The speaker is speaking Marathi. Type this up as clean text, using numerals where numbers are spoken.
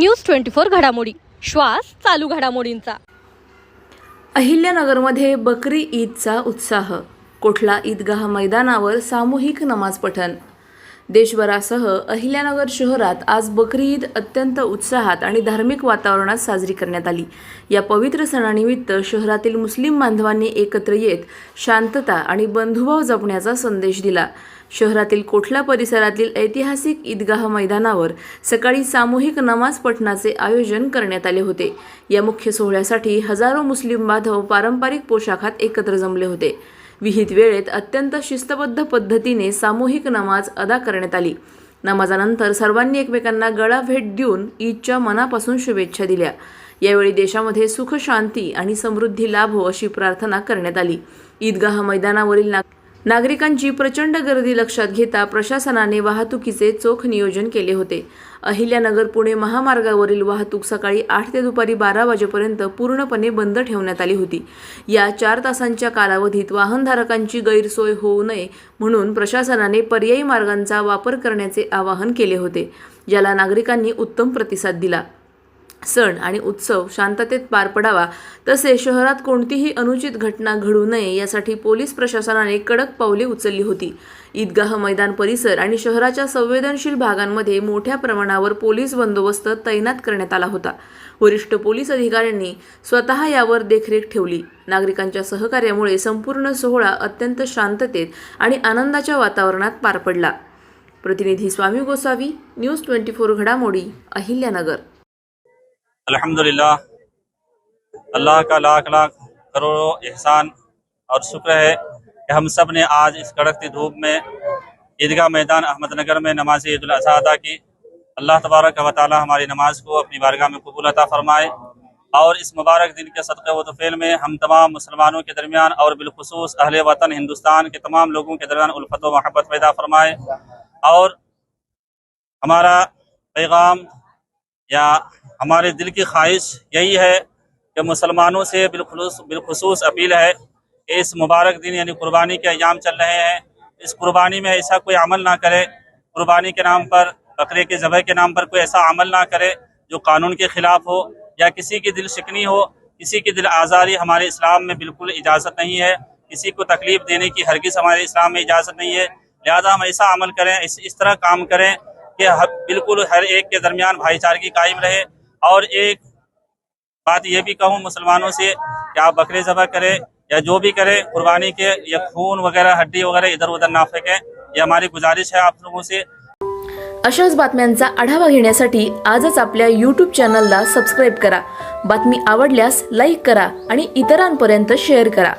न्यूज 24 घडामोडी, श्वास चालू घडामोडींचा। अहिल्यानगरमध्ये बकरी ईदचा उत्साह। कोठला ईदगाह मैदानावर सामूहिक नमाज पठण। देशभरासह अहिल्यानगर शहरात आज बकरी ईद अत्यंत उत्साहात आणि धार्मिक वातावरणात साजरी करण्यात आली। या पवित्र सणानिमित्त शहरातील मुस्लिम बांधवांनी एकत्र येत शांतता आणि बंधुभाव जपण्याचा संदेश दिला। शहरातील कोठला परिसरातील ऐतिहासिक ईदगाह मैदानावर सकाळी सामूहिक नमाज पठणाचे आयोजन करण्यात आले होते। या मुख्य सोहळ्यासाठी हजारो मुस्लिम बांधव पारंपरिक पोशाखात एकत्र जमले होते। विहित वेळेत अत्यंत शिस्तबद्ध पद्धतीने सामूहिक नमाज अदा करण्यात आली। नमाजानंतर सर्वांनी एकमेकांना गळा भेट देऊन ईदच्या मनापासून शुभेच्छा दिल्या। यावेळी देशामध्ये सुख शांती आणि समृद्धी लाभो अशी प्रार्थना करण्यात आली। ईदगाह मैदानावरील नागरिकांची प्रचंड गर्दी लक्षात घेता प्रशासनाने वाहतुकीचे चोख नियोजन केले होते। अहिल्यानगर पुणे महामार्गावरील वाहतूक सकाळी 8 ते दुपारी 12 वाजेपर्यंत पूर्णपणे बंद ठेवण्यात आली होती। या 4 तासांच्या कालावधीत वाहनधारकांची गैरसोय होऊ नये म्हणून प्रशासनाने पर्यायी मार्गांचा वापर करण्याचे आवाहन केले होते, ज्याला नागरिकांनी उत्तम प्रतिसाद दिला। सण आणि उत्सव शांततेत पार पडावा तसे शहरात कोणतीही अनुचित घटना घडू नये यासाठी पोलीस प्रशासनाने कडक पावले उचलली होती। ईदगाह मैदान परिसर आणि शहराच्या संवेदनशील भागांमध्ये मोठ्या प्रमाणावर पोलीस बंदोबस्त तैनात करण्यात आला होता। वरिष्ठ पोलीस अधिकाऱ्यांनी स्वतः यावर देखरेख ठेवली। नागरिकांच्या सहकार्यामुळे संपूर्ण सोहळा अत्यंत शांततेत आणि आनंदाच्या वातावरणात पार पडला। प्रतिनिधी स्वामी गोसावी, न्यूज 24 घडामोडी, अहिल्यानगर। अल्हम्दुलिल्लाह, अल्लाह का लाख लाख करोड़ों एहसान और शुक्र है कि हम सब ने आज इस कड़कती धूप में ईदगाह मैदान अहमदनगर में नमाज ईद उल अज़हा अदा की। अल्लाह तबारक व तआला हमारी नमाज को अपनी बारगाह में कबूल अता फरमाए और इस मुबारक दिन के सदक़े व तफ़ील में हम तमाम मुसलमानों के दरमियान और बिलखुसूस अहले वतन हिंदुस्तान के तमाम लोगों के दरमियान उल्फत व महब्बत पैदा फरमाए। और हमारा पैगाम या हमारे दिल की ख्वाहिश यही है कि मुसलमानों से बिलखुसूस अपील है कि इस मुबारक दिन यानी कुर्बानी के अयाम चल रहे हैं, इस कुर्बानी में ऐसा कोई अमल ना करे, कुर्बानी के नाम पर, बकरे के ज़बह के नाम पर कोई ऐसा अमल ना करे जो कानून के ख़िलाफ़ हो या किसी की दिल शिकनी हो, किसी की दिल आज़ारी हमारे इस्लाम में बिल्कुल इजाज़त नहीं है। किसी को तकलीफ़ देने की हरगिज़ हमारे इस्लाम में इजाज़त नहीं है। लिहाजा हम ऐसा अमल करें, इस तरह काम करें कि बिल्कुल हर एक के दरमियान भाईचारगी कायम रहे। और एक बात ये भी कहूँ मुसलमानों से कि आप बकरे ज़बह करें या जो भी करें, कुर्बानी के या खून वगैरह, हड्डी वगैरह इधर उधर ना फेंकें। ये हमारी गुजारिश है आप लोगों से। अशाच बातम्यांचा आढावा घेण्यासाठी आजच आपल्या YouTube चॅनलला सबस्क्राईब करा। बातमी आवडल्यास लाईक करा आणि इतरांपर्यंत शेअर करा।